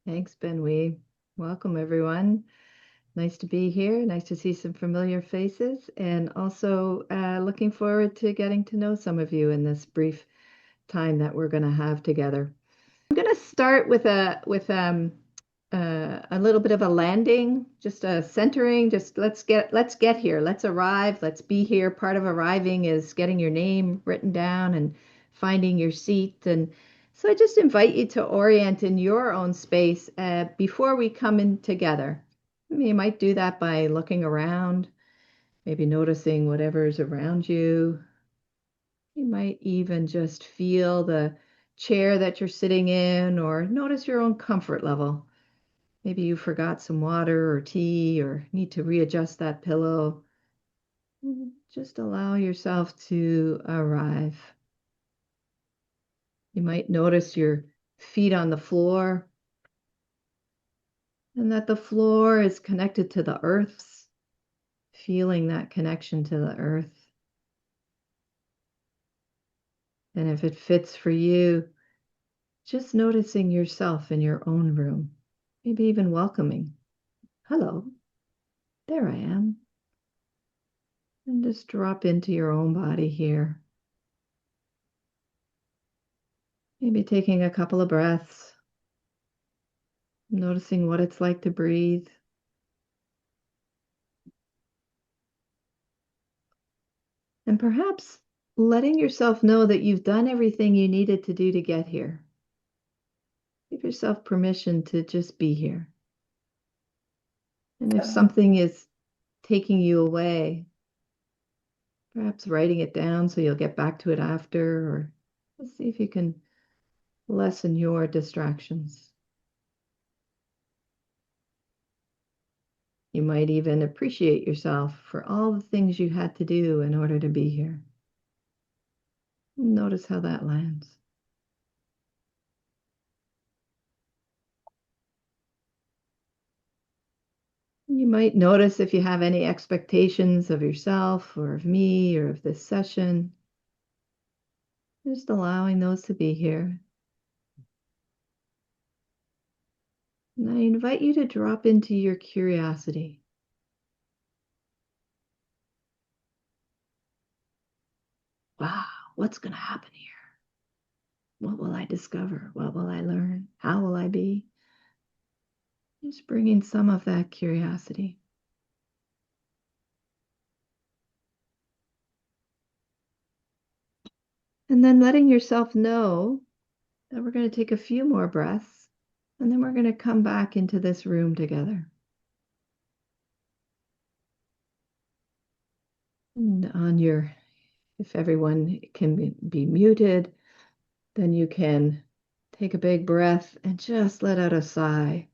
Thanks, Ben. Welcome, everyone. Nice to be here. Nice to see some familiar faces, and also looking forward to getting to know some of you in this brief time that we're going to have together. I'm going to start with a little bit of a landing, just a centering. Just let's get here. Let's arrive. Let's be here. Part of arriving is getting your name written down and finding your seat. And so I just invite you to orient in your own space before we come in together. You might do that by looking around, maybe noticing whatever's around you. You might even just feel the chair that you're sitting in or notice your own comfort level. Maybe you forgot some water or tea or need to readjust that pillow. Just allow yourself to arrive. You might notice your feet on the floor and that the floor is connected to the earth's, feeling that connection to the earth. And if it fits for you, just noticing yourself in your own room, maybe even welcoming. Hello, there I am. And just drop into your own body here. Maybe taking a couple of breaths, noticing what it's like to breathe. And perhaps letting yourself know that you've done everything you needed to do to get here. Give yourself permission to just be here. And if something is taking you away, perhaps writing it down so you'll get back to it after, or let's see if you can lessen your distractions. You might even appreciate yourself for all the things you had to do in order to be here. Notice how that lands. You might notice if you have any expectations of yourself or of me or of this session. Just allowing those to be here. And I invite you to drop into your curiosity. Wow, what's going to happen here? What will I discover? What will I learn? How will I be? Just bringing some of that curiosity. And then letting yourself know that we're going to take a few more breaths, and then we're going to come back into this room together. And if everyone can be muted, then you can take a big breath and just let out a sigh.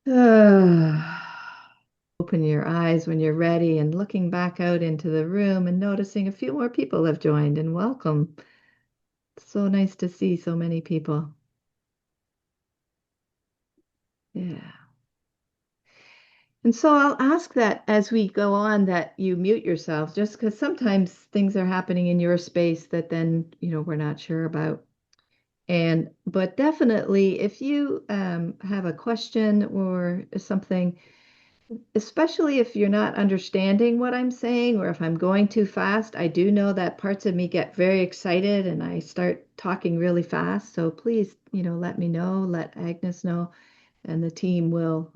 Open your eyes when you're ready and looking back out into the room and noticing a few more people have joined, and welcome. So nice to see so many people. Yeah. And so I'll ask that as we go on that you mute yourself, just because sometimes things are happening in your space that then, we're not sure about. But definitely if you have a question or something, especially if you're not understanding what I'm saying or if I'm going too fast, I do know that parts of me get very excited and I start talking really fast. So please, let me know, let Agnes know, and the team will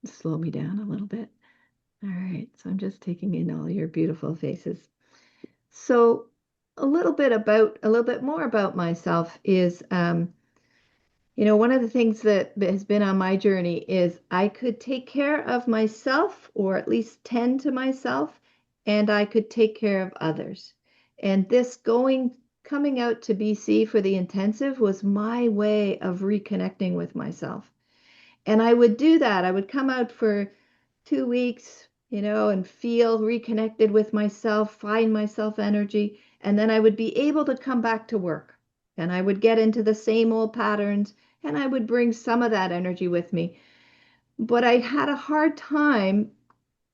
slow me down a little bit. All right, so I'm just taking in all your beautiful faces. So a little bit more about myself is one of the things that has been on my journey is I could take care of myself, or at least tend to myself, and I could take care of others. And coming out to BC for the intensive was my way of reconnecting with myself. And I would do that. I would come out for 2 weeks, and feel reconnected with myself, find myself energy, and then I would be able to come back to work. And I would get into the same old patterns and I would bring some of that energy with me. But I had a hard time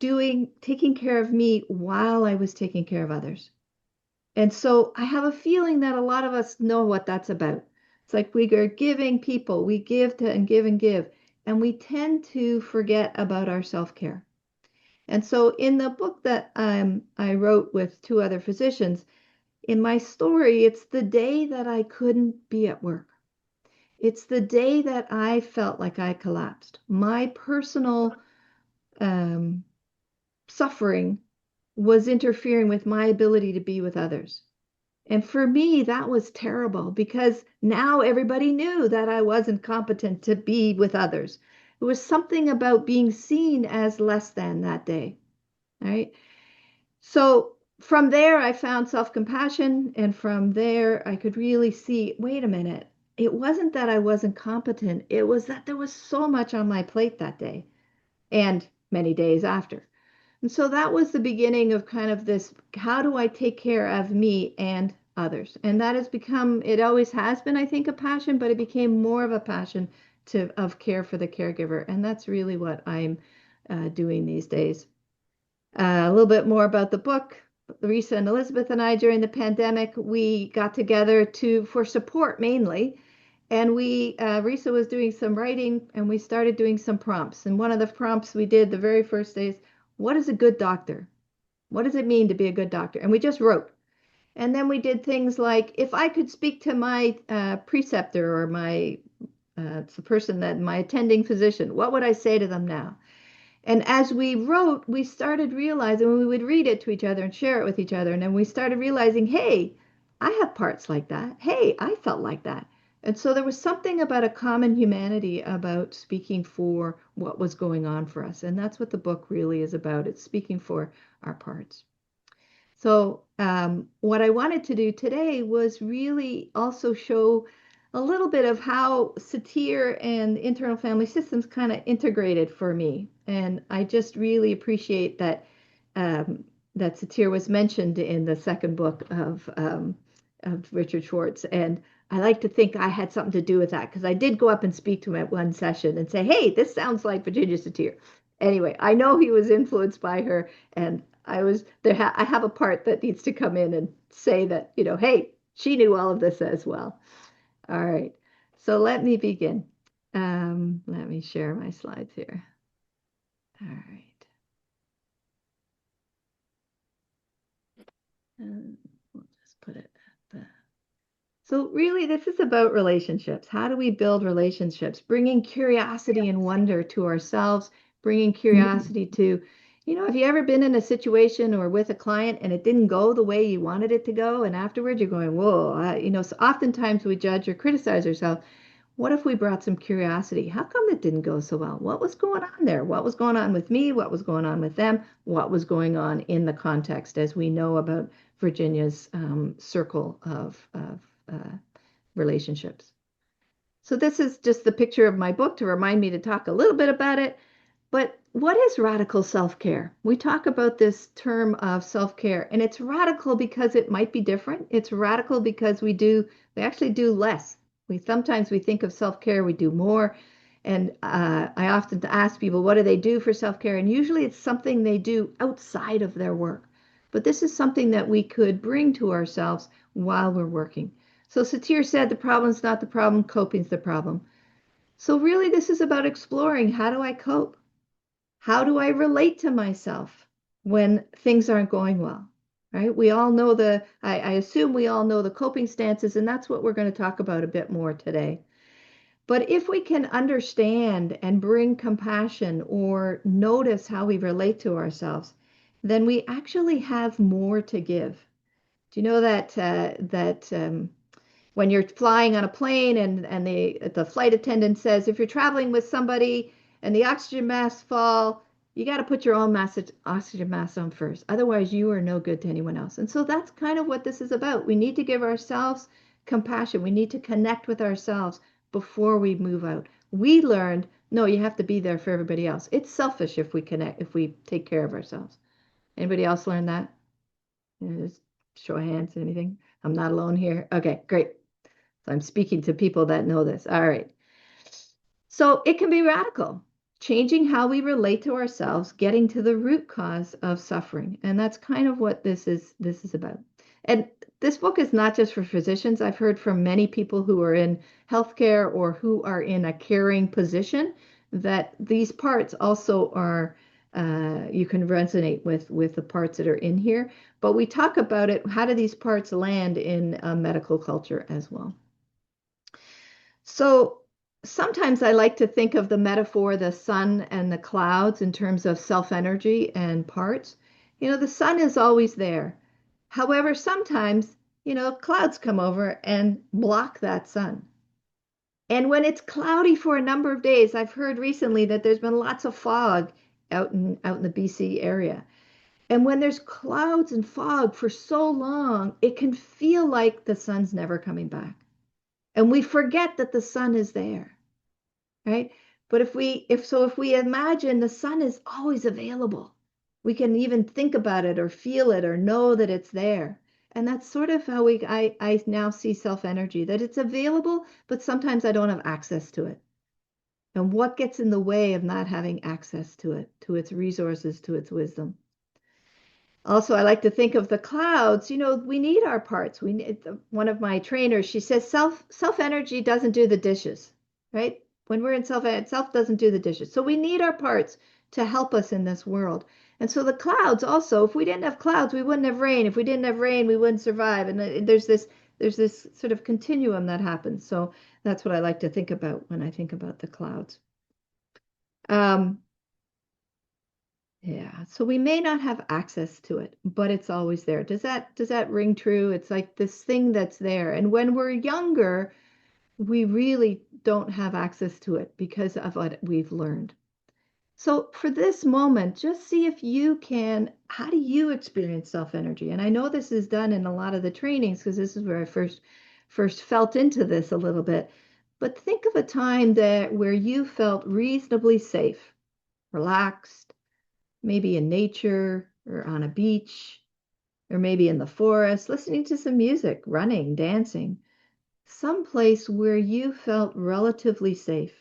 taking care of me while I was taking care of others. And so I have a feeling that a lot of us know what that's about. It's like we are giving people, we give to and give and give, and we tend to forget about our self-care. And so in the book that I wrote with two other physicians, in my story, it's the day that I couldn't be at work. It's the day that I felt like I collapsed. My personal um, suffering was interfering with my ability to be with others. And for me, that was terrible because now everybody knew that I wasn't competent to be with others. It was something about being seen as less than that day, right? So from there, I found self-compassion. And from there, I could really see, wait a minute, it wasn't that I wasn't competent. It was that there was so much on my plate that day and many days after. And so that was the beginning of kind of this, how do I take care of me and others? And that has become, it always has been, I think, a passion, but it became more of a passion of care for the caregiver. And that's really what I'm doing these days. A little bit more about the book. Lisa and Elizabeth and I, during the pandemic, we got together for support mainly. And Risa was doing some writing and we started doing some prompts. And one of the prompts we did the very first day is, what is a good doctor? What does it mean to be a good doctor? And we just wrote. And then we did things like, if I could speak to my preceptor or the person that my attending physician, what would I say to them now? And as we wrote, we started realizing when we would read it to each other and share it with each other, and then we started realizing, hey, I have parts like that. Hey, I felt like that. And so there was something about a common humanity about speaking for what was going on for us. And that's what the book really is about. It's speaking for our parts. So, what I wanted to do today was really also show a little bit of how Satir and internal family systems kind of integrated for me. And I just really appreciate that Satir was mentioned in the second book of Richard Schwartz. And I like to think I had something to do with that because I did go up and speak to him at one session and say, hey, this sounds like Virginia Satir. Anyway, I know he was influenced by her, and I was there. I have a part that needs to come in and say that, hey, she knew all of this as well. All right. So let me begin. Let me share my slides here. All right. And we'll just put it at the. So really, this is about relationships. How do we build relationships? Bringing curiosity and wonder to ourselves, bringing curiosity to, have you ever been in a situation or with a client and it didn't go the way you wanted it to go, and afterwards you're going, whoa, so oftentimes we judge or criticize ourselves. What if we brought some curiosity? How come it didn't go so well? What was going on there? What was going on with me? What was going on with them? What was going on in the context, as we know about Virginia's circle of relationships? So this is just the picture of my book to remind me to talk a little bit about it. But what is radical self-care? We talk about this term of self-care, and it's radical because it might be different. It's radical because we actually do less. Sometimes we think of self-care, we do more. And I often ask people, what do they do for self-care? And usually it's something they do outside of their work. But this is something that we could bring to ourselves while we're working. So Satir said the problem's not the problem, coping's the problem. So really this is about exploring, how do I cope? How do I relate to myself when things aren't going well? Right? We all know I assume we all know the coping stances, and that's what we're going to talk about a bit more today. But if we can understand and bring compassion or notice how we relate to ourselves, then we actually have more to give. Do you know that when you're flying on a plane and the flight attendant says, if you're traveling with somebody and the oxygen masks fall, you got to put your own oxygen mask on first. Otherwise, you are no good to anyone else. And so that's kind of what this is about. We need to give ourselves compassion. We need to connect with ourselves before we move out. We learned, no, you have to be there for everybody else. It's selfish if we take care of ourselves. Anybody else learn that? Just show of hands, anything? I'm not alone here. Okay, great. So I'm speaking to people that know this. All right. So it can be radical, changing how we relate to ourselves, getting to the root cause of suffering. And that's kind of what this is about. And this book is not just for physicians. I've heard from many people who are in healthcare or who are in a caring position that these parts also are, you can resonate with the parts that are in here. But we talk about it. How do these parts land in a medical culture as well? So sometimes I like to think of the metaphor, the sun and the clouds, in terms of self-energy and parts. The sun is always there. However, sometimes, clouds come over and block that sun. And when it's cloudy for a number of days, I've heard recently that there's been lots of fog out in the BC area. And when there's clouds and fog for so long, it can feel like the sun's never coming back. And we forget that the sun is there, right? But if we imagine the sun is always available, we can even think about it or feel it or know that it's there. And that's sort of how I now see self-energy, that it's available, but sometimes I don't have access to it. And what gets in the way of not having access to it, to its resources, to its wisdom? Also, I like to think of the clouds. We need our parts. We need one of my trainers, she says self energy doesn't do the dishes, right? When we're in self doesn't do the dishes. So we need our parts to help us in this world. And so the clouds also, if we didn't have clouds, we wouldn't have rain. If we didn't have rain, we wouldn't survive. And there's this sort of continuum that happens. So that's what I like to think about when I think about the clouds. Um, Yeah, so we may not have access to it, but it's always there. Does that ring true? It's like this thing that's there. And when we're younger, we really don't have access to it because of what we've learned. So for this moment, just see if you can, how do you experience self-energy? And I know this is done in a lot of the trainings because this is where I first felt into this a little bit. But think of a time that where you felt reasonably safe, relaxed, maybe in nature or on a beach, or maybe in the forest, listening to some music, running, dancing, someplace where you felt relatively safe.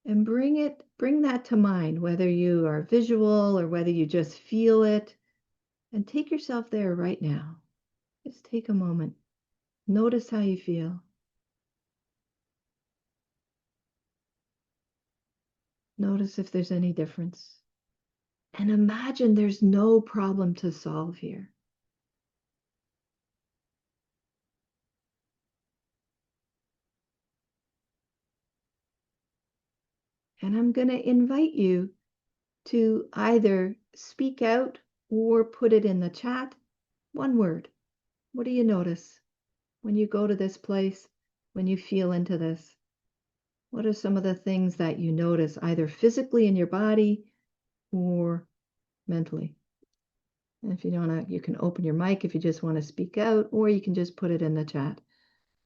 And bring that to mind, whether you are visual or whether you just feel it, and take yourself there right now. Just take a moment. Notice how you feel. Notice if there's any difference. And imagine there's no problem to solve here. And I'm going to invite you to either speak out or put it in the chat. One word. What do you notice when you go to this place, when you feel into this? What are some of the things that you notice, either physically in your body or mentally? And if you don't want to, you can open your mic if you just want to speak out, or you can just put it in the chat.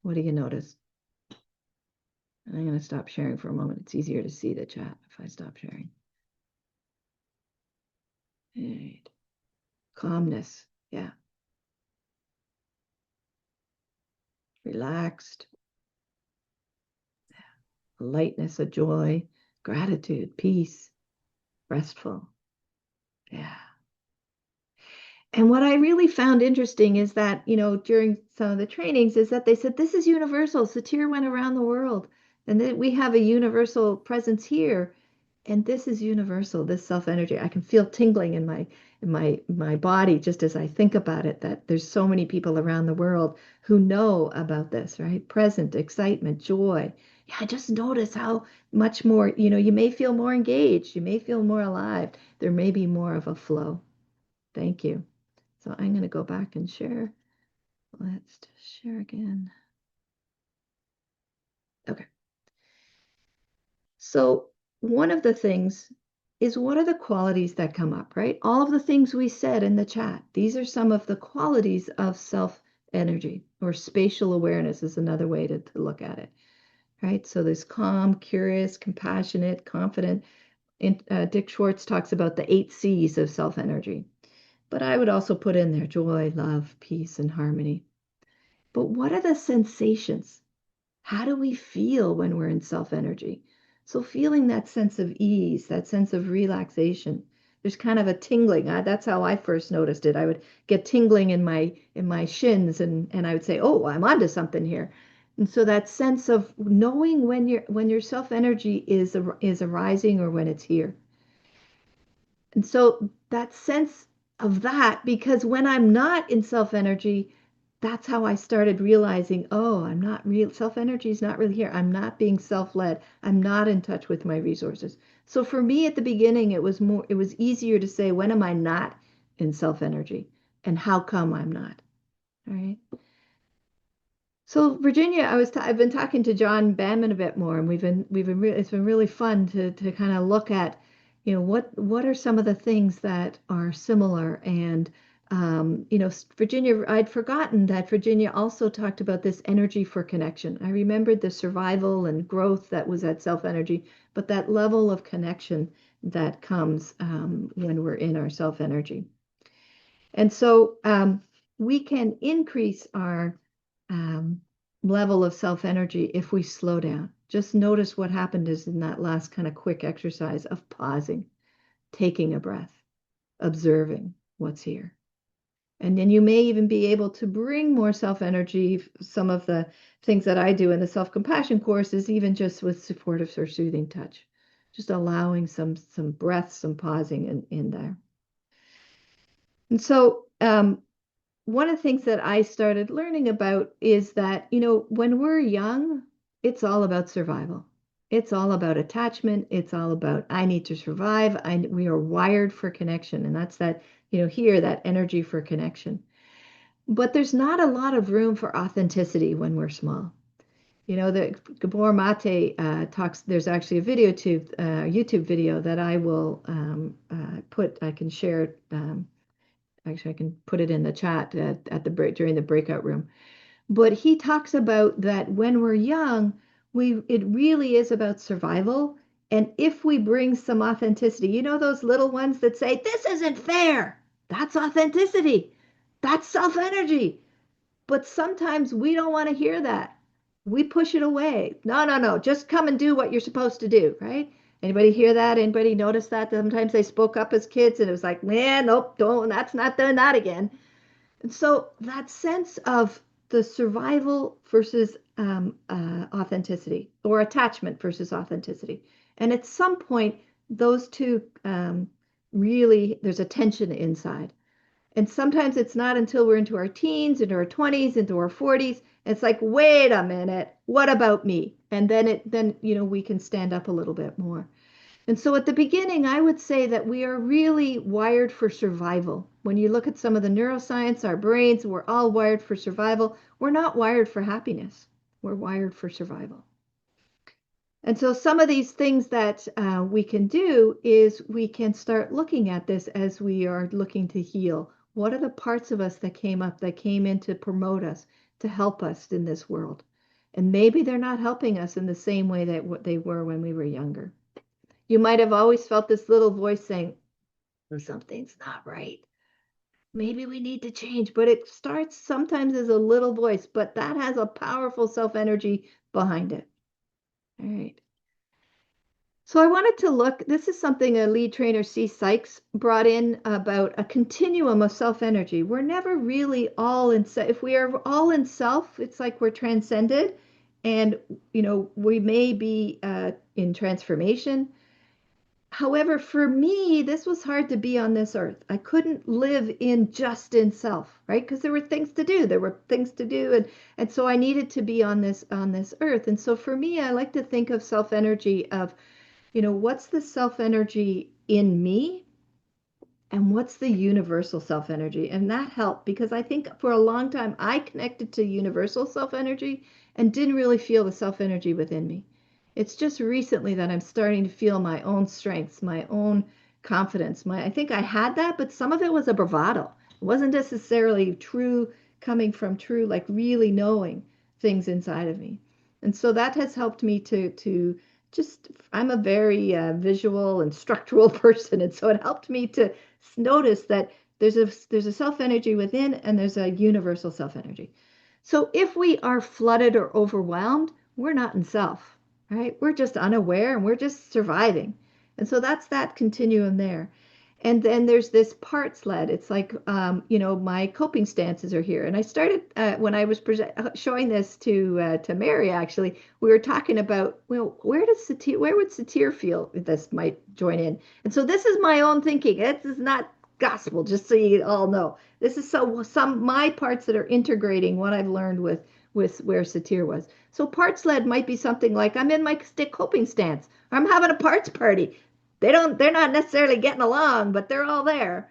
What do you notice? And I'm going to stop sharing for a moment. It's easier to see the chat if I stop sharing. All right. Calmness. Yeah. Relaxed. Lightness, a joy, gratitude, peace, restful. Yeah. And what I really found interesting is that, during some of the trainings, is that they said this is universal. Satir went around the world, and that we have a universal presence here. And this is universal, this self-energy. I can feel tingling in my body just as I think about it, that there's so many people around the world who know about this, right? Present, excitement, joy. Yeah, just notice how much more, you may feel more engaged, you may feel more alive. There may be more of a flow. Thank you. So I'm going to go back and share. Let's share again. Okay. So one of the things is, what are the qualities that come up, right? All of the things we said in the chat. These are some of the qualities of self-energy, or spatial awareness is another way to look at it, right? So there's calm, curious, compassionate, confident. Dick Schwartz talks about the 8 C's of self-energy. But I would also put in there joy, love, peace, and harmony. But what are the sensations? How do we feel when we're in self-energy? So feeling that sense of ease, that sense of relaxation, there's kind of a tingling. That's how I first noticed it. I would get tingling in my shins, and I would say, "Oh, I'm onto something here." And so that sense of knowing when your self energy is arising or when it's here. And so that sense of that, because when I'm not in self energy, that's how I started realizing, oh, I'm not real. Self energy is not really here. I'm not being self led. I'm not in touch with my resources. So for me at the beginning, it was easier to say, when am I not in self energy? And how come I'm not? All right. So Virginia, I've been talking to John Banman a bit more, and it's been really fun to kind of look at, what are some of the things that are similar, and Virginia, I'd forgotten that Virginia also talked about this energy for connection. I remembered the survival and growth that was at self energy, but that level of connection that comes when we're in our self energy. And so we can increase our um, level of self energy if we slow down. Just notice what happened is in that last kind of quick exercise of pausing, taking a breath, observing what's here. And then you may even be able to bring more self energy. Some of the things that I do in the self compassion course is even just with supportive or soothing touch, just allowing some breath, some pausing in there. And so one of the things that I started learning about is that, when we're young, it's all about survival. It's all about attachment. It's all about, I need to survive. We are wired for connection. And that's that, here, that energy for connection. But there's not a lot of room for authenticity when we're small. The Gabor Mate talks, there's actually a YouTube video that I will I can share. Actually, I can put it in the chat at the break during the breakout room. But he talks about that when we're young, it really is about survival. And if we bring some authenticity, those little ones that say, "This isn't fair," that's authenticity. That's self energy. But sometimes we don't want to hear that. We push it away. No, no, no. Just come and do what you're supposed to do, right? Anybody hear that? Anybody notice that? Sometimes they spoke up as kids and it was like, man, nope, don't, that's not doing that again. And so that sense of the survival versus authenticity, or attachment versus authenticity. And at some point, those two really, there's a tension inside. And sometimes it's not until we're into our teens, into our 20s, into our 40s. It's like, wait a minute, what about me? And then we can stand up a little bit more. And so at the beginning, I would say that we are really wired for survival. When you look at some of the neuroscience, our brains, we're all wired for survival. We're not wired for happiness. We're wired for survival. And so some of these things that we can do is we can start looking at this as we are looking to heal. What are the parts of us that came in to promote us, to help us in this world? And maybe they're not helping us in the same way that what they were when we were younger. You might have always felt this little voice saying, something's not right. Maybe we need to change, but it starts sometimes as a little voice, but that has a powerful self energy behind it. All right. So I wanted to look, this is something a lead trainer, C. Sykes, brought in about a continuum of self-energy. We're never really all in, if we are all in self, it's like we're transcended, and, we may be in transformation. However, for me, this was hard to be on this earth. I couldn't live just in self, right? Because there were things to do. There were things to do, and so I needed to be on this earth. And so for me, I like to think of self-energy of, what's the self energy in me and what's the universal self energy? And that helped because I think for a long time I connected to universal self energy and didn't really feel the self energy within me. It's just recently that I'm starting to feel my own strengths, my own confidence. I think I had that, but some of it was a bravado. It wasn't necessarily true, coming from true, like really knowing things inside of me. And so that has helped me to just, I'm a very visual and structural person, and so it helped me to notice that there's a self energy within and there's a universal self energy. So if we are flooded or overwhelmed, we're not in self, right? We're just unaware and we're just surviving. And so that's that continuum there. And then there's this part sled. It's like, my coping stances are here. And I started when I was showing this to Mary. Actually, we were talking about, well, where would Satir feel if this might join in? And so this is my own thinking. This is not gospel, just so you all know. This is some my parts that are integrating what I've learned with where Satir was. So part sled might be something like I'm in my stick coping stance. I'm having a parts party. They're not necessarily getting along, but they're all there.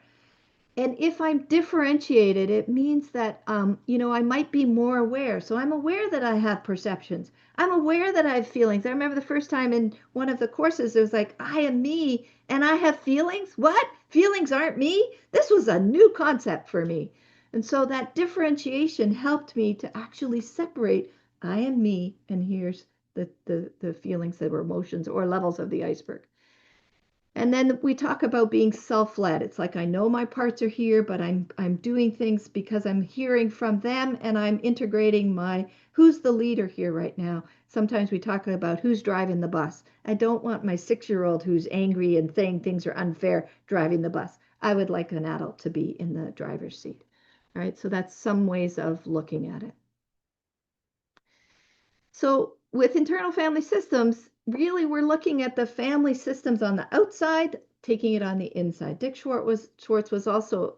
And if I'm differentiated, it means that, I might be more aware. So I'm aware that I have perceptions. I'm aware that I have feelings. I remember the first time in one of the courses, it was like, I am me and I have feelings. What? Feelings aren't me? This was a new concept for me. And so that differentiation helped me to actually separate I am me and here's the feelings that were emotions or levels of the iceberg. And then we talk about being self-led. It's like I know my parts are here, but I'm doing things because I'm hearing from them and I'm integrating my who's the leader here right now. Sometimes we talk about who's driving the bus. I don't want my 6-year-old who's angry and saying things are unfair driving the bus. I would like an adult to be in the driver's seat. All right, so that's some ways of looking at it. So with internal family systems, really we're looking at the family systems on the outside, taking it on the inside. Dick Schwartz was also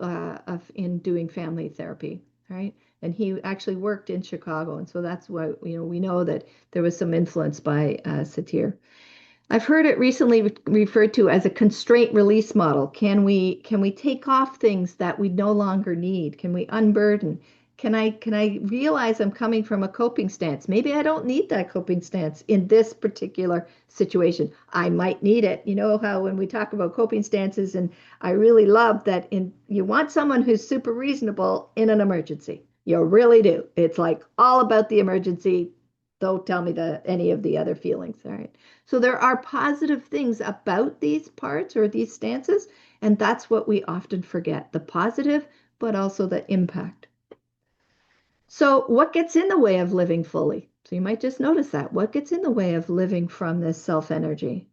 in doing family therapy, right? And he actually worked in Chicago, and so that's why we know that there was some influence by Satir. I've heard it recently referred to as a constraint release model. Can we take off things that we no longer need? Can we unburden? Can I realize I'm coming from a coping stance? Maybe I don't need that coping stance in this particular situation. I might need it. You know how when we talk about coping stances, and I really love that you want someone who's super reasonable in an emergency. You really do. It's like all about the emergency. Don't tell me any of the other feelings. All right. So there are positive things about these parts or these stances, and that's what we often forget, the positive, but also the impact. So what gets in the way of living fully? So you might just notice that. What gets in the way of living from this self-energy?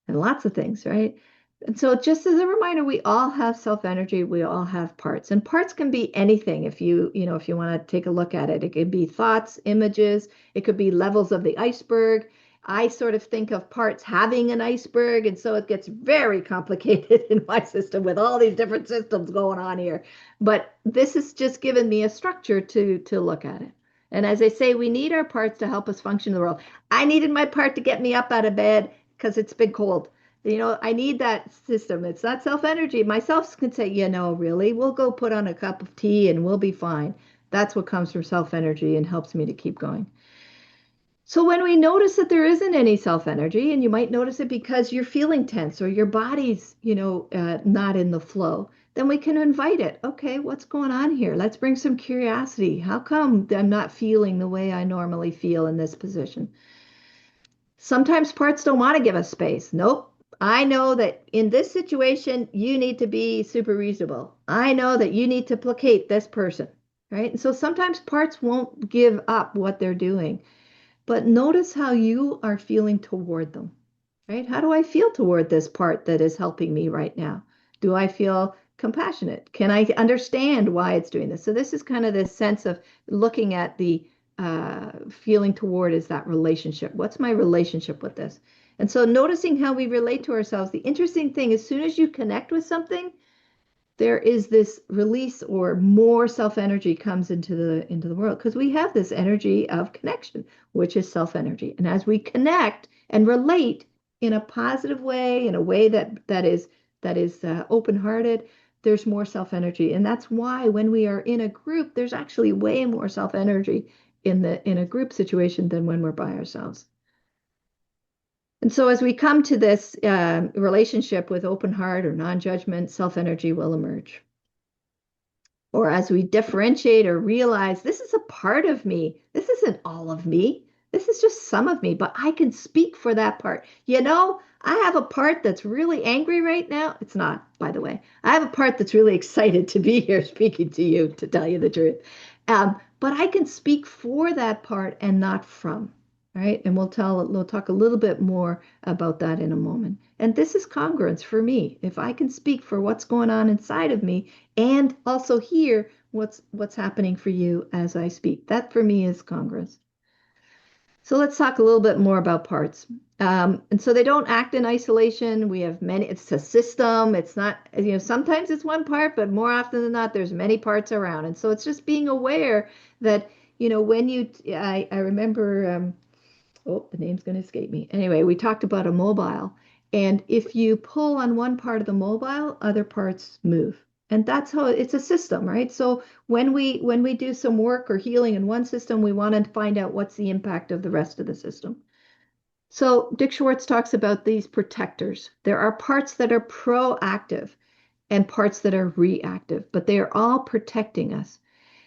And lots of things, right? And so just as a reminder, we all have self-energy, we all have parts. And parts can be anything if you want to take a look at it. It could be thoughts, images, it could be levels of the iceberg. I sort of think of parts having an iceberg, and so it gets very complicated in my system with all these different systems going on here. But this has just given me a structure to look at it. And as I say, we need our parts to help us function in the world. I needed my part to get me up out of bed because it's been cold. I need that system. It's not self-energy. Myself can say, really, we'll go put on a cup of tea and we'll be fine. That's what comes from self-energy and helps me to keep going. So when we notice that there isn't any self-energy, and you might notice it because you're feeling tense or your body's, not in the flow, then we can invite it. Okay, what's going on here? Let's bring some curiosity. How come I'm not feeling the way I normally feel in this position? Sometimes parts don't want to give us space. Nope. I know that in this situation, you need to be super reasonable. I know that you need to placate this person, right? And so sometimes parts won't give up what they're doing, but notice how you are feeling toward them, right? How do I feel toward this part that is helping me right now? Do I feel compassionate? Can I understand why it's doing this? So this is kind of this sense of looking at the feeling toward is that relationship. What's my relationship with this? And so noticing how we relate to ourselves. The interesting thing, as soon as you connect with something, there is this release or more self-energy comes into the world because we have this energy of connection, which is self-energy. And as we connect and relate in a positive way, in a way that is open-hearted, there's more self-energy. And that's why when we are in a group, there's actually way more self-energy in a group situation than when we're by ourselves. And so as we come to this relationship with open heart or non-judgment, self-energy will emerge. Or as we differentiate or realize this is a part of me, this isn't all of me, this is just some of me, but I can speak for that part. I have a part that's really angry right now. It's not, by the way. I have a part that's really excited to be here speaking to you, to tell you the truth. But I can speak for that part and not from. right? And we'll talk a little bit more about that in a moment. And this is congruence for me. If I can speak for what's going on inside of me and also hear what's happening for you as I speak, that for me is congruence. So let's talk a little bit more about parts. And so they don't act in isolation. We have many, it's a system. It's not, sometimes it's one part, but more often than not, there's many parts around. And so it's just being aware that, when I remember, oh, the name's going to escape me. Anyway, we talked about a mobile. And if you pull on one part of the mobile, other parts move. And that's how it's a system, right? So when we do some work or healing in one system, we want to find out what's the impact of the rest of the system. So Dick Schwartz talks about these protectors. There are parts that are proactive and parts that are reactive, but they are all protecting us.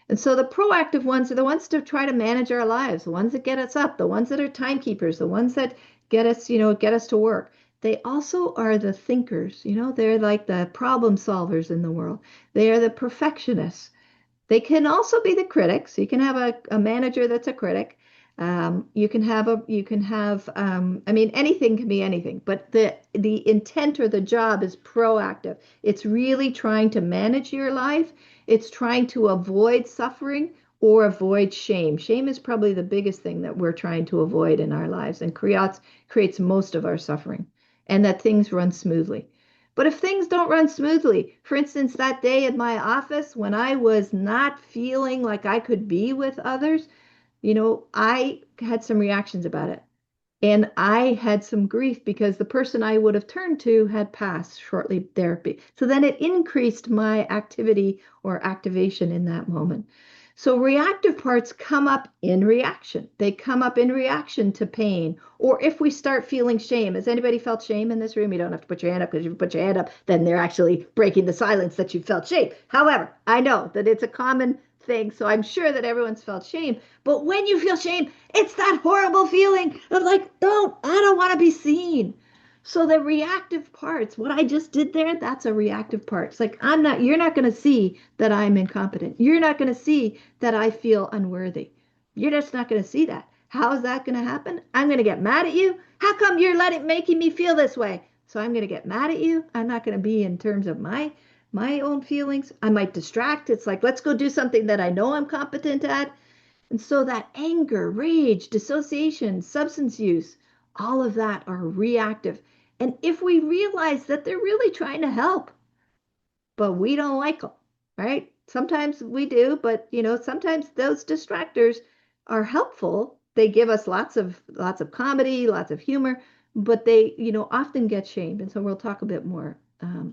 And so the proactive ones are the ones to try to manage our lives, the ones that get us up, the ones that are timekeepers, the ones that get us to work. They also are the thinkers, they're like the problem solvers in the world. They are the perfectionists. They can also be the critics. You can have a manager that's a critic. I mean, anything can be anything, but the intent or the job is proactive. It's really trying to manage your life. It's trying to avoid suffering or avoid shame. Shame is probably the biggest thing that we're trying to avoid in our lives and creates most of our suffering, and that things run smoothly. But if things don't run smoothly, for instance, that day at my office when I was not feeling like I could be with others, I had some reactions about it. And I had some grief because the person I would have turned to had passed shortly there. So then it increased my activity or activation in that moment. So reactive parts come up in reaction. They come up in reaction to pain. Or if we start feeling shame. Has anybody felt shame in this room? You don't have to put your hand up, because if you put your hand up, then they're actually breaking the silence that you felt shame. However, I know that it's a common thing, so I'm sure that everyone's felt shame. But when you feel shame, it's that horrible feeling of like, I don't want to be seen. So the reactive parts, what I just did there, that's a reactive part. It's like, you're not going to see that I'm incompetent. You're not going to see that I feel unworthy. You're just not going to see that. How is that going to happen? I'm going to get mad at you. How come you're making me feel this way? So I'm going to get mad at you. I'm not going to be in terms of my own feelings. I might distract. It's like, let's go do something that I know I'm competent at. And so that anger, rage, dissociation, substance use, all of that are reactive. And if we realize that they're really trying to help, but we don't like them, right? Sometimes we do, but sometimes those distractors are helpful. They give us lots of comedy, lots of humor, but they, often get shamed. And so we'll talk a bit more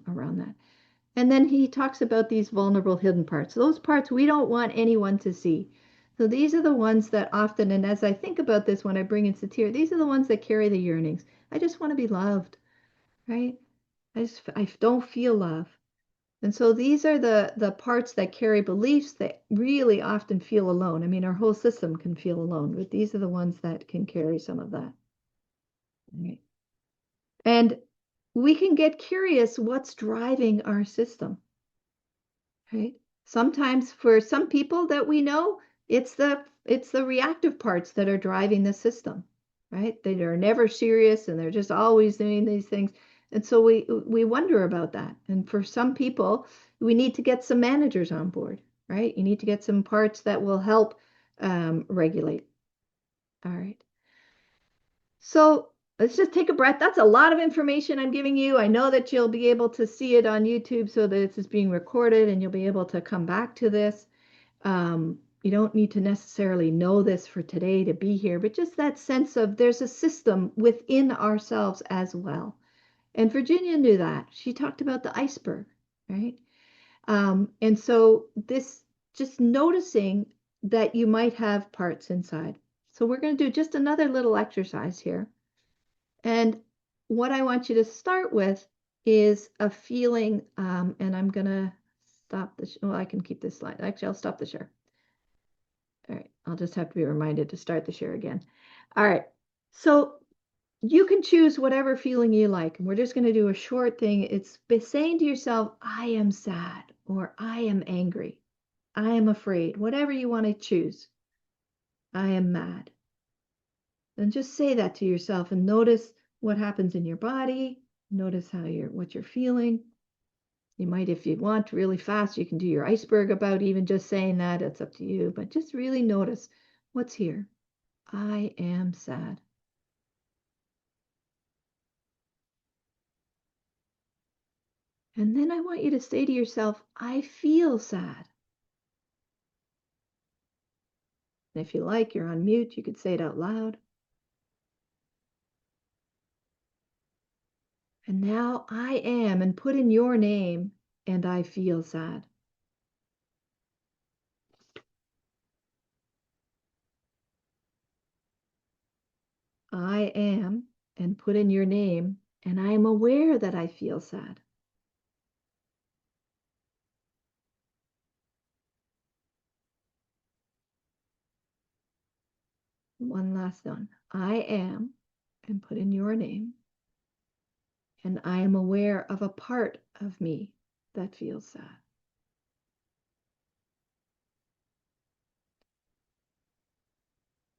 around that. And then he talks about these vulnerable hidden parts. Those parts we don't want anyone to see. So these are the ones that often, and as I think about this when I bring in Satir, these are the ones that carry the yearnings. I just want to be loved, right? I don't feel love. And so these are the parts that carry beliefs that really often feel alone. I mean, our whole system can feel alone, but these are the ones that can carry some of that. Right? And we can get curious what's driving our system. Right? Sometimes for some people that we know, it's the reactive parts that are driving the system, right? They are never serious and they're just always doing these things. And so we wonder about that. And for some people, we need to get some managers on board, right? You need to get some parts that will help regulate. All right. So let's just take a breath. That's a lot of information I'm giving you. I know that you'll be able to see it on YouTube so that this is being recorded and you'll be able to come back to this. You don't need to necessarily know this for today to be here, but just that sense of there's a system within ourselves as well. And Virginia knew that. She talked about the iceberg, right? And so this just noticing that you might have parts inside. So we're going to do just another little exercise here. And what I want you to start with is a feeling, and I'm going to stop this. Well, I can keep this slide. Actually, I'll stop the share. All right, I'll just have to be reminded to start the share again. All right, so you can choose whatever feeling you like. And we're just going to do a short thing. It's saying to yourself, I am sad, or I am angry. I am afraid, whatever you want to choose. I am mad. Then just say that to yourself and notice what happens in your body. Notice what you're feeling. You might, if you want really fast, you can do your iceberg about even just saying that. It's up to you. But just really notice what's here. I am sad. And then I want you to say to yourself, I feel sad. And if you like, you're on mute, you could say it out loud. And now I am, and put in your name, and I feel sad. I am, and put in your name, and I am aware that I feel sad. One last one. I am, and put in your name, and I am aware of a part of me that feels sad.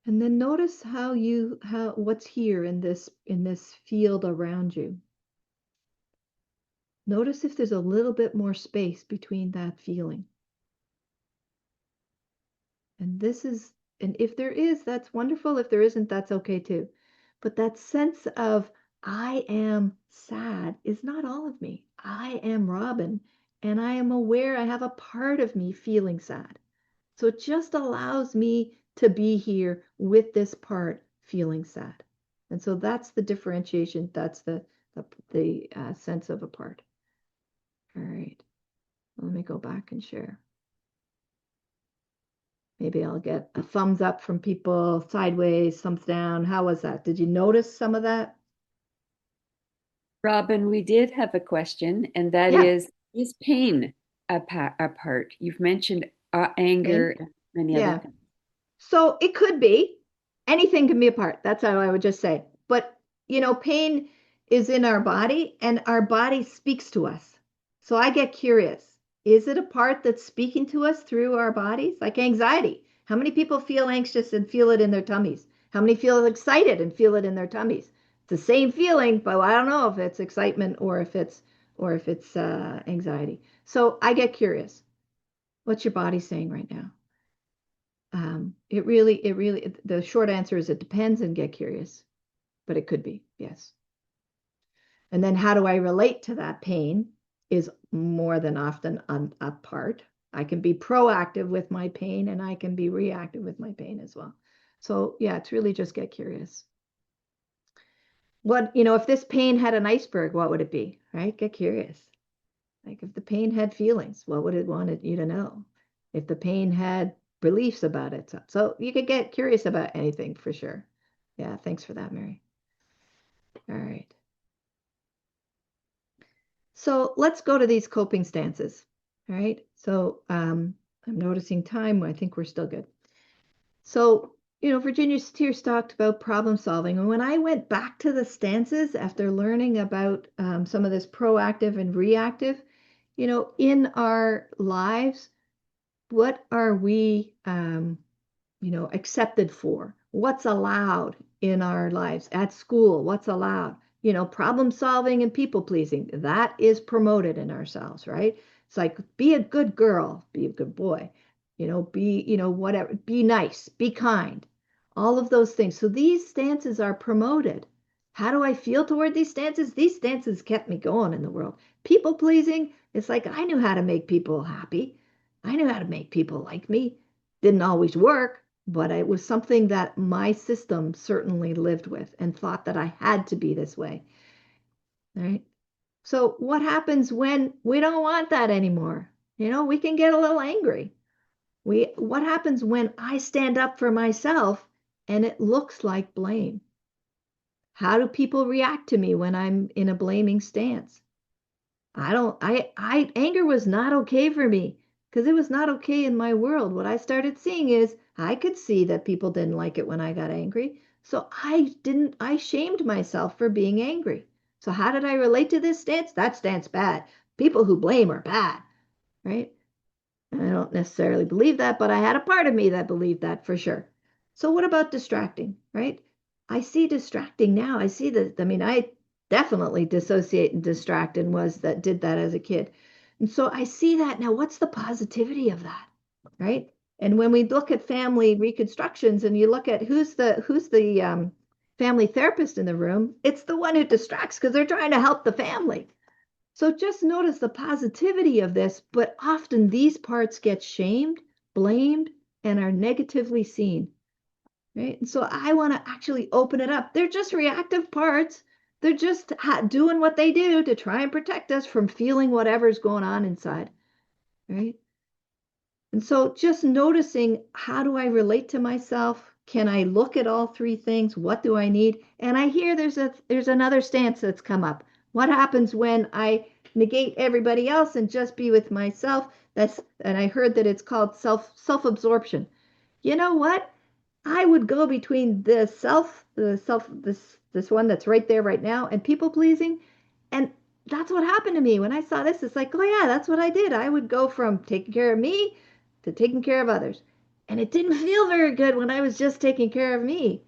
And then notice what's here in this field around you. Notice if there's a little bit more space between that feeling. And if there is, that's wonderful. If there isn't, that's okay too. But that sense of I am sad is not all of me. I am Robin, and I am aware I have a part of me feeling sad. So it just allows me to be here with this part feeling sad. And so that's the differentiation. That's the sense of a part. All right. Let me go back and share. Maybe I'll get a thumbs up from people, sideways, thumbs down. How was that? Did you notice some of that? Robin, we did have a question, and that Yeah. is pain a part? You've mentioned anger Pain. and many other Yeah. things. So it could be anything can be a part. That's how I would just say. But, pain is in our body and our body speaks to us. So I get curious. Is it a part that's speaking to us through our bodies? Like anxiety. How many people feel anxious and feel it in their tummies? How many feel excited and feel it in their tummies? It's the same feeling, but I don't know if it's excitement or if it's anxiety. So I get curious. What's your body saying right now? The short answer is it depends and get curious, but it could be, yes. And then how do I relate to that pain is more than often a part. I can be proactive with my pain and I can be reactive with my pain as well. So yeah, it's really just get curious. If this pain had an iceberg, what would it be, right? Get curious. Like if the pain had feelings, what would it want you to know? If the pain had beliefs about it. So you could get curious about anything for sure. Yeah, thanks for that, Mary. All right. So let's go to these coping stances. All right. So I'm noticing time. I think we're still good. So, Virginia Satir talked about problem solving. And when I went back to the stances after learning about some of this proactive and reactive, in our lives, what are we accepted for? What's allowed in our lives at school? What's allowed? Problem solving and people pleasing. That is promoted in ourselves, right? It's like be a good girl, be a good boy, whatever, be nice, be kind, all of those things. So these stances are promoted. How do I feel toward these stances? These stances kept me going in the world. People pleasing, it's like I knew how to make people happy. I knew how to make people like me. Didn't always work, but it was something that my system certainly lived with and thought that I had to be this way. Right. So what happens when we don't want that anymore? We can get a little angry. What happens when I stand up for myself and it looks like blame? How do people react to me when I'm in a blaming stance? I don't, anger was not okay for me because it was not okay in my world. What I started seeing is I could see that people didn't like it when I got angry. So I shamed myself for being angry. So how did I relate to this stance? That stance bad. People who blame are bad, right? And I don't necessarily believe that, but I had a part of me that believed that for sure. So what about distracting, right? I see distracting now. I see that. I mean, I definitely dissociate and distract and did that as a kid. And so I see that now. What's the positivity of that? Right? And when we look at family reconstructions and you look at who's the family therapist in the room, it's the one who distracts because they're trying to help the family. So just notice the positivity of this, but often these parts get shamed, blamed, and are negatively seen, right? And so I want to actually open it up. They're just reactive parts. They're just doing what they do to try and protect us from feeling whatever's going on inside, right? And so just noticing, how do I relate to myself? Can I look at all three things? What do I need? And I hear there's another stance that's come up. What happens when I negate everybody else and just be with myself? And I heard that it's called self-absorption. You know what? I would go between this one that's right there right now and people pleasing. And that's what happened to me when I saw this. It's like, oh yeah, that's what I did. I would go from taking care of me to taking care of others. And it didn't feel very good when I was just taking care of me.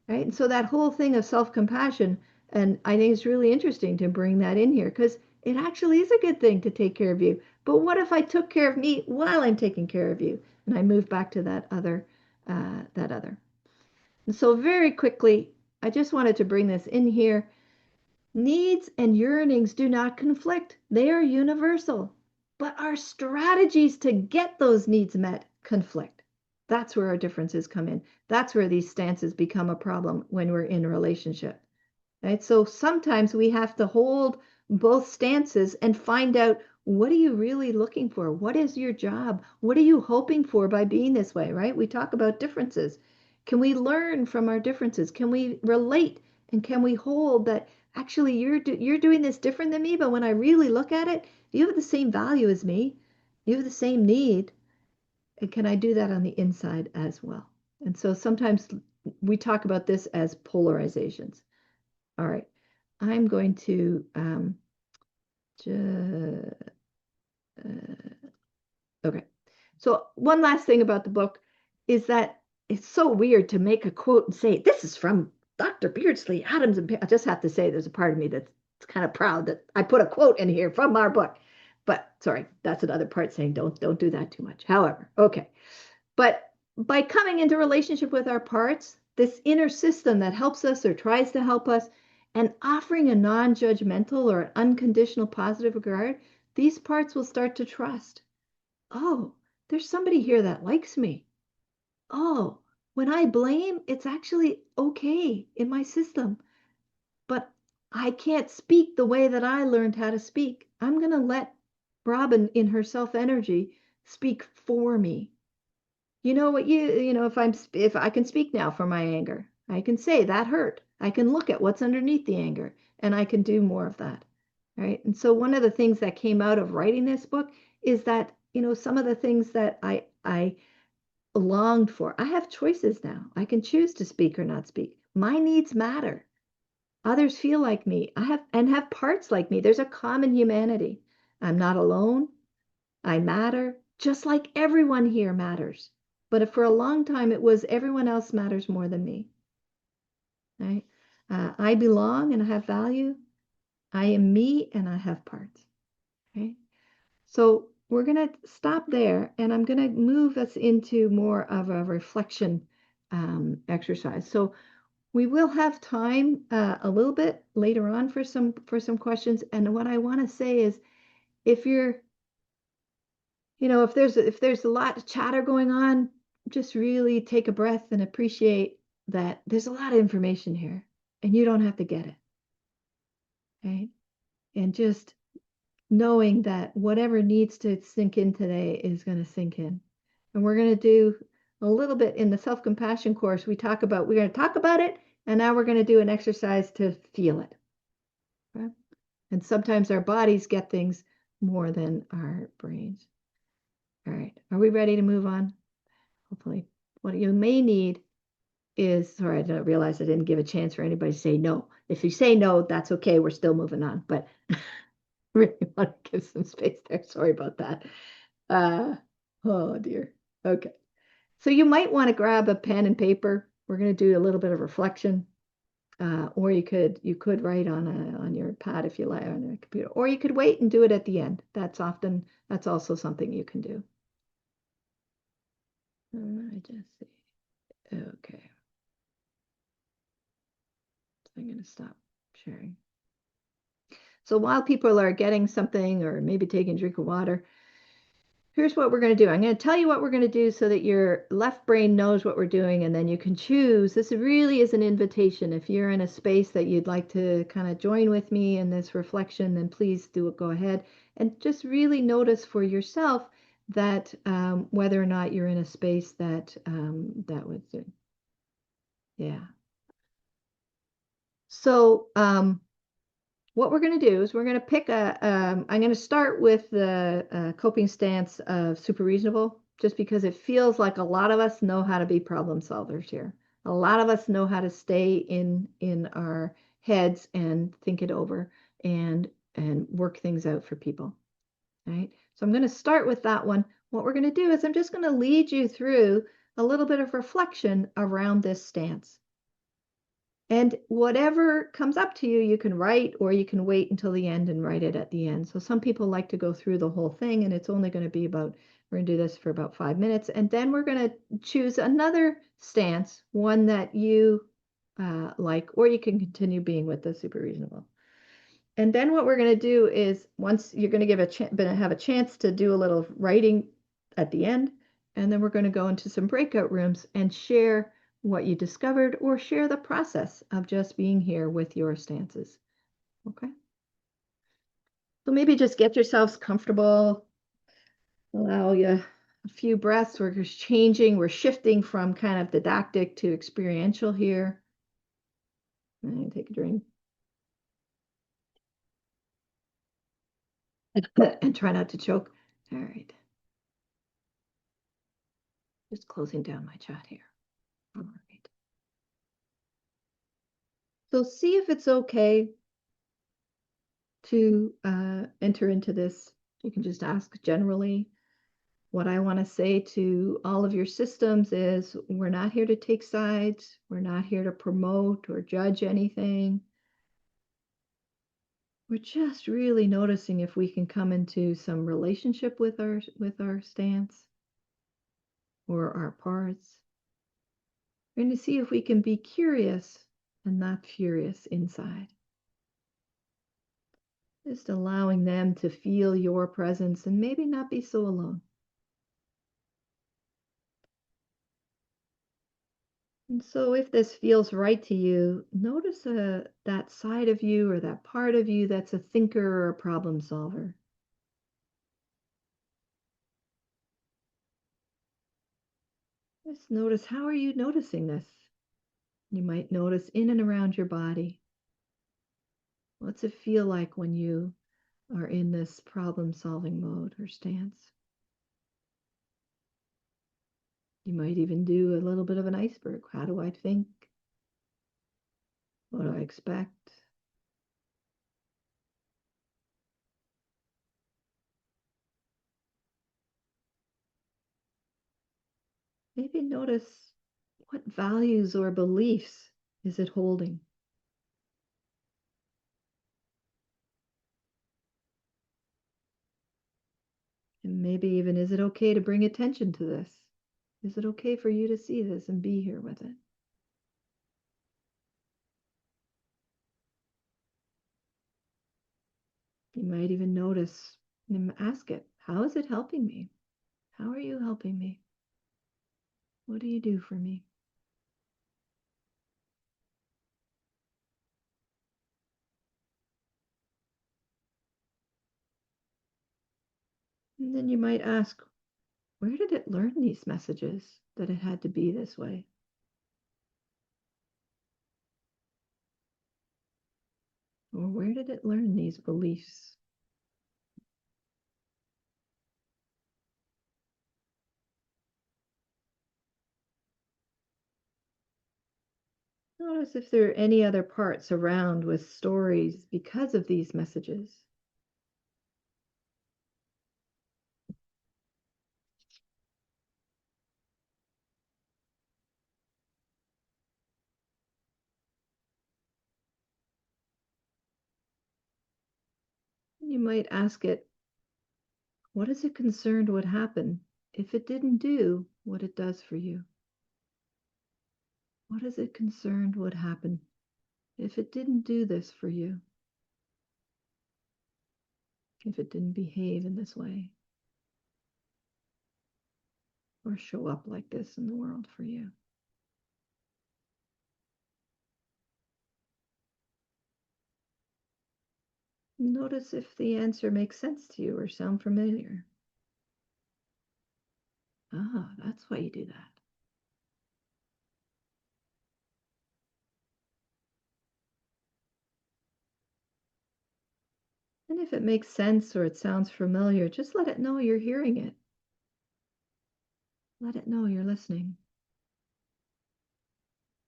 Right. And so that whole thing of self-compassion, and I think it's really interesting to bring that in here because it actually is a good thing to take care of you. But what if I took care of me while I'm taking care of you? And I move back to that other. And so very quickly, I just wanted to bring this in here. Needs and yearnings do not conflict. They are universal. But our strategies to get those needs met conflict. That's where our differences come in. That's where these stances become a problem when we're in a relationship. Right? So sometimes we have to hold both stances and find out, what are you really looking for? What is your job? What are you hoping for by being this way, right? We talk about differences. Can we learn from our differences? Can we relate and can we hold that actually you're doing this different than me, but when I really look at it, you have the same value as me. You have the same need. And can I do that on the inside as well? And so sometimes we talk about this as polarizations. All right. I'm going to ju- okay. So one last thing about the book is that it's so weird to make a quote and say, this is from Dr. Beardsley, Adams, and I just have to say there's a part of me that's kind of proud that I put a quote in here from our book. But sorry, that's another part saying don't do that too much. However, okay. But by coming into relationship with our parts, this inner system that helps us or tries to help us, and offering a non-judgmental or unconditional positive regard, these parts will start to trust. Oh, there's somebody here that likes me. Oh, when I blame, it's actually okay in my system, but I can't speak the way that I learned how to speak. I'm going to let Robin in her self energy speak for me. You know what if I can speak now for my anger, I can say that hurt. I can look at what's underneath the anger and I can do more of that. Right? And so one of the things that came out of writing this book is that, some of the things that I longed for, I have choices now. I can choose to speak or not speak. My needs matter. Others feel like me. I have parts like me. There's a common humanity. I'm not alone. I matter, just like everyone here matters. But if for a long time it was everyone else matters more than me, right? I belong and I have value. I am me and I have parts, right? So we're going to stop there and I'm going to move us into more of a reflection exercise. So we will have time a little bit later on for some questions. And what I want to say is, if you're if there's a lot of chatter going on, just really take a breath and appreciate that there's a lot of information here and you don't have to get it, right? And just knowing that whatever needs to sink in today is going to sink in. And we're going to do a little bit in the self-compassion course. We're going to talk about it, and now we're going to do an exercise to feel it. Okay? And sometimes our bodies get things more than our brains. All right. Are we ready to move on? Hopefully. What you may need is, sorry, I didn't realize I didn't give a chance for anybody to say no. If you say no, that's okay. We're still moving on, but really want to give some space there. Sorry about that. Uh, oh dear. Okay. So you might want to grab a pen and paper we're going to do a little bit of reflection. Or you could write on your pad if you like on your computer, or you could wait and do it at the end. That's also something you can do. I just see. Okay, so I'm going to stop sharing. So while people are getting something or maybe taking a drink of water, here's what we're going to do. I'm going to tell you what we're going to do so that your left brain knows what we're doing, and then you can choose. This really is an invitation. If you're in a space that you'd like to kind of join with me in this reflection, then please do it. Go ahead and just really notice for yourself that whether or not you're in a space that would do. Yeah. So what we're going to do is we're going to pick I'm going to start with the coping stance of super reasonable, just because it feels like a lot of us know how to be problem solvers here. A lot of us know how to stay in our heads and think it over and work things out for people, right? So I'm going to start with that one. What we're going to do is I'm just going to lead you through a little bit of reflection around this stance. And whatever comes up to you, you can write, or you can wait until the end and write it at the end. So some people like to go through the whole thing, and it's only going to be we're going to do this for about 5 minutes. And then we're going to choose another stance, one that you like, or you can continue being with the super reasonable. And then what we're going to do is once you're going to have a chance to do a little writing at the end, and then we're going to go into some breakout rooms and share what you discovered or share the process of just being here with your stances. Okay. So maybe just get yourselves comfortable. Allow you a few breaths. We're just changing. We're shifting from kind of didactic to experiential here. And take a drink. And try not to choke. All right. Just closing down my chat here. All right. So see if it's okay to enter into this. You can just ask generally. What I want to say to all of your systems is we're not here to take sides. We're not here to promote or judge anything. We're just really noticing if we can come into some relationship with our stance or our parts. We're going to see if we can be curious and not furious inside. Just allowing them to feel your presence and maybe not be so alone. And so if this feels right to you, notice that side of you or that part of you that's a thinker or a problem solver. Just notice, how are you noticing this? You might notice in and around your body. What's it feel like when you are in this problem solving mode or stance? You might even do a little bit of an iceberg. How do I think? What do I expect? Maybe notice, what values or beliefs is it holding? And maybe even, is it okay to bring attention to this? Is it okay for you to see this and be here with it? You might even notice and ask it, how is it helping me? How are you helping me? What do you do for me? And then you might ask, where did it learn these messages that it had to be this way? Or where did it learn these beliefs? Notice if there are any other parts around with stories because of these messages. You might ask it, what is it concerned would happen if it didn't do what it does for you? What is it concerned would happen if it didn't do this for you? If it didn't behave in this way or show up like this in the world for you? Notice if the answer makes sense to you or sound familiar. Ah, that's why you do that. And if it makes sense or it sounds familiar, just let it know you're hearing it. Let it know you're listening.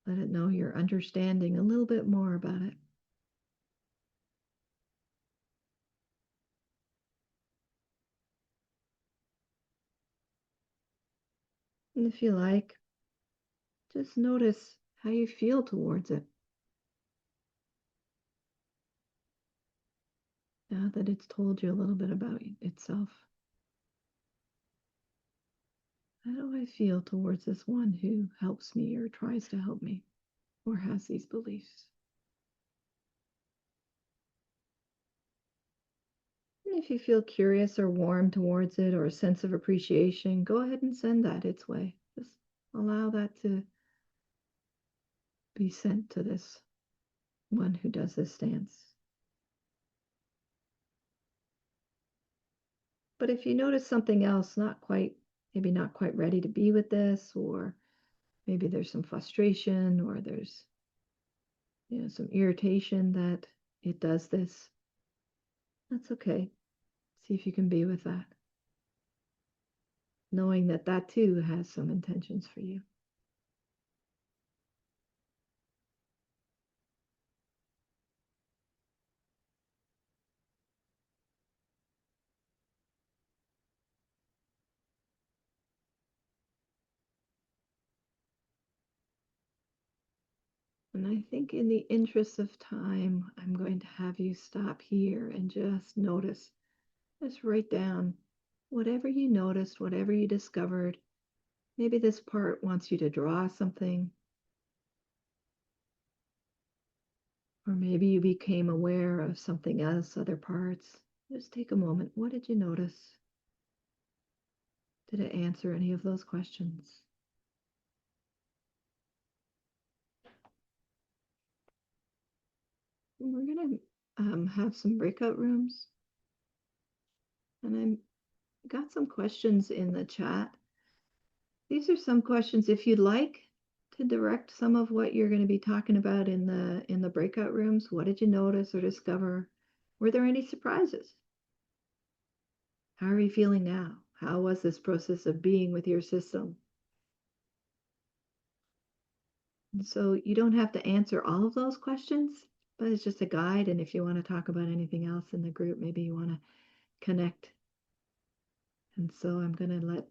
Let it know you're understanding a little bit more about it. And if you like, just notice how you feel towards it. Now that it's told you a little bit about itself. How do I feel towards this one who helps me or tries to help me or has these beliefs? And if you feel curious or warm towards it or a sense of appreciation, go ahead and send that its way. Just allow that to be sent to this one who does this dance. But if you notice something else, maybe not quite ready to be with this, or maybe there's some frustration or there's, some irritation that it does this, that's okay. See if you can be with that, knowing that that too has some intentions for you. And I think in the interest of time, I'm going to have you stop here and just notice, just write down whatever you noticed, whatever you discovered. Maybe this part wants you to draw something, or maybe you became aware of something else, other parts. Just take a moment. What did you notice? Did it answer any of those questions? We're going to have some breakout rooms, and I got some questions in the chat. These are some questions if you'd like to direct some of what you're going to be talking about in the breakout rooms. What did you notice or discover? Were there any surprises? How are you feeling now? How was this process of being with your system? And so you don't have to answer all of those questions, but it's just a guide. And if you want to talk about anything else in the group, maybe you want to connect. And so I'm going to let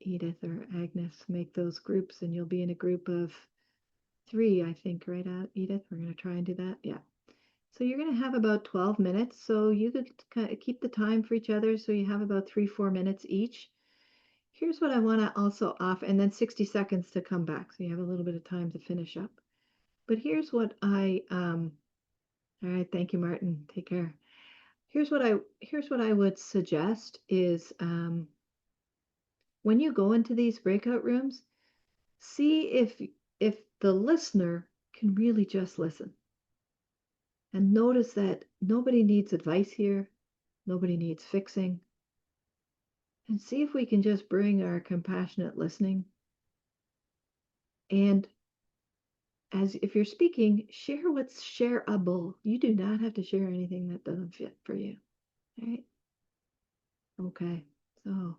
Edith or Agnes make those groups, and you'll be in a group of 3, I think, right, Edith? We're going to try and do that. Yeah. So you're going to have about 12 minutes. So you could kind of keep the time for each other. So you have about 3-4 minutes each. Here's what I want to also offer, and then 60 seconds to come back. So you have a little bit of time to finish up. But here's what all right, thank you, Martin. Take care. Here's what I would suggest is when you go into these breakout rooms, see if the listener can really just listen. And notice that nobody needs advice here. Nobody needs fixing. And see if we can just bring our compassionate listening. And as if you're speaking, share what's shareable. You do not have to share anything that doesn't fit for you. Right? Okay. So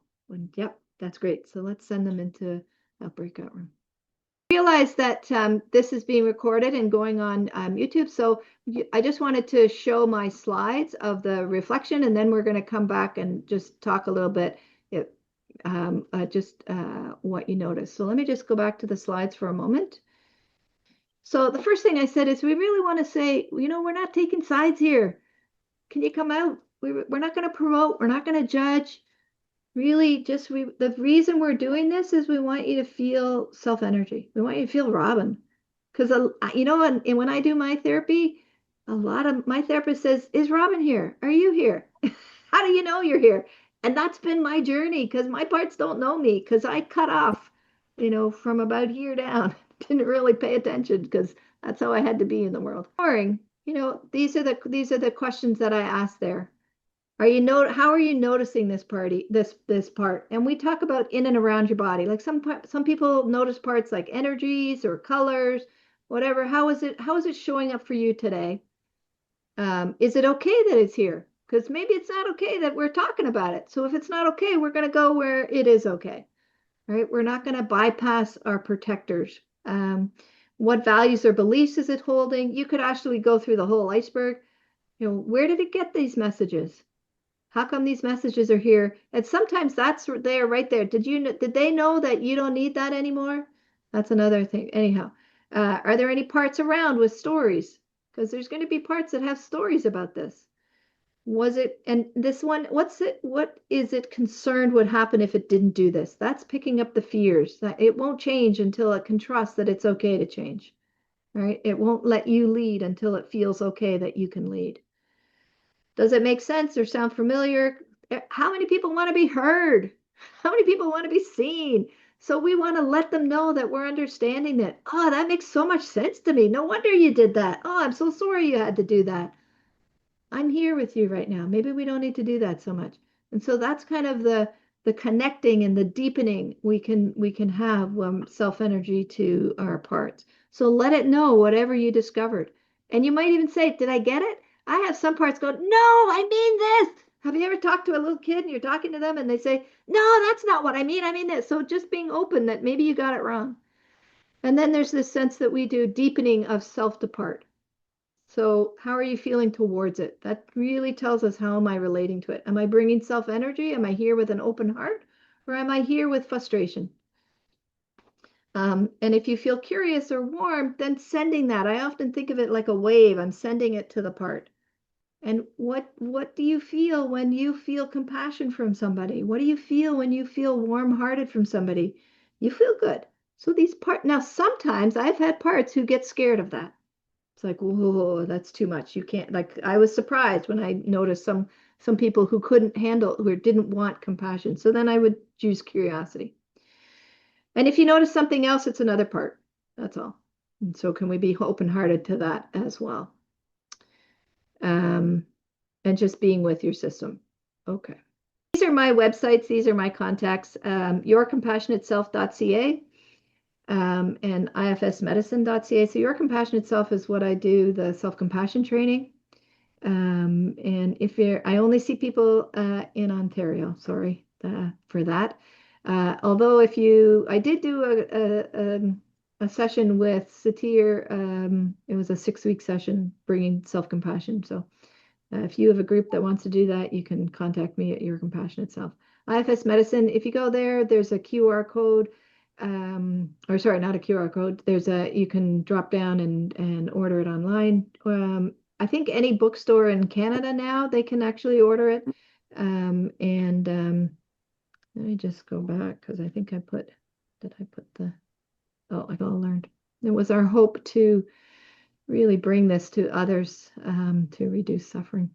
yep, that's great. So let's send them into a breakout room. Realize that this is being recorded and going on YouTube. So I just wanted to show my slides of the reflection, and then we're going to come back and just talk a little bit, what you noticed. So let me just go back to the slides for a moment. So the first thing I said is we really want to say, we're not taking sides here. Can you come out? We're not going to promote, we're not going to judge. Really, just the reason we're doing this is we want you to feel self energy. We want you to feel Robin. Because, and when I do my therapy, a lot of my therapist says, "Is Robin here? Are you here? How do you know you're here?" And that's been my journey because my parts don't know me because I cut off, from about here down. Didn't really pay attention because that's how I had to be in the world. Boring. These are the questions that I ask there. How are you noticing this part? And we talk about in and around your body. Like some people notice parts like energies or colors, whatever. How is it showing up for you today? Is it okay that it's here? Because maybe it's not okay that we're talking about it. So if it's not okay, we're going to go where it is okay. Right? We're not going to bypass our protectors. What values or beliefs is it holding? You could actually go through the whole iceberg. Where did it get these messages? How come these messages are here? And sometimes that's there, right there. Did they know that you don't need that anymore? That's another thing. Anyhow, are there any parts around with stories? Because there's going to be parts that have stories about this. And this one, what is it concerned would happen if it didn't do this? That's picking up the fears that it won't change until it can trust that it's okay to change, right? It won't let you lead until it feels okay that you can lead. Does it make sense or sound familiar? How many people want to be heard? How many people want to be seen? So we want to let them know that we're understanding that. Oh, that makes so much sense to me. No wonder you did that. Oh, I'm so sorry you had to do that. I'm here with you right now. Maybe we don't need to do that so much. And so that's kind of the connecting and the deepening we can have self energy to our parts. So let it know whatever you discovered. And you might even say, "Did I get it?" I have some parts go, "No, I mean this." Have you ever talked to a little kid and you're talking to them and they say, "No, that's not what I mean. I mean this." So just being open that maybe you got it wrong. And then there's this sense that we do deepening of self depart. So, how are you feeling towards it? That really tells us how am I relating to it? Am I bringing self energy? Am I here with an open heart? Or am I here with frustration? And if you feel curious or warm, then sending that. I often think of it like a wave. I'm sending it to the part. And what do you feel when you feel compassion from somebody? What do you feel when you feel warm-hearted from somebody? You feel good. So these part now sometimes I've had parts who get scared of that. It's like, whoa, that's too much. You can't, like, I was surprised when I noticed some people who couldn't handle, who didn't want compassion. So then I would choose curiosity. And if you notice something else, it's another part. That's all. And so can we be open-hearted to that as well? Um, and just being with your system. Okay. These are my websites. These are my contacts. Yourcompassionateself.ca. And ifsmedicine.ca. So Your Compassionate Self is what I do, the self-compassion training. And I only see people in Ontario, sorry for that. Although I did do a session with Satir, it was a 6-week session bringing self-compassion. So if you have a group that wants to do that, you can contact me at Your Compassionate Self. IFS Medicine, if you go there, there's a QR code, or sorry, not a QR code. You can drop down and order it online. I think any bookstore in Canada now, they can actually order it. And let me just go back because I think did I put I all learned. It was our hope to really bring this to others to reduce suffering.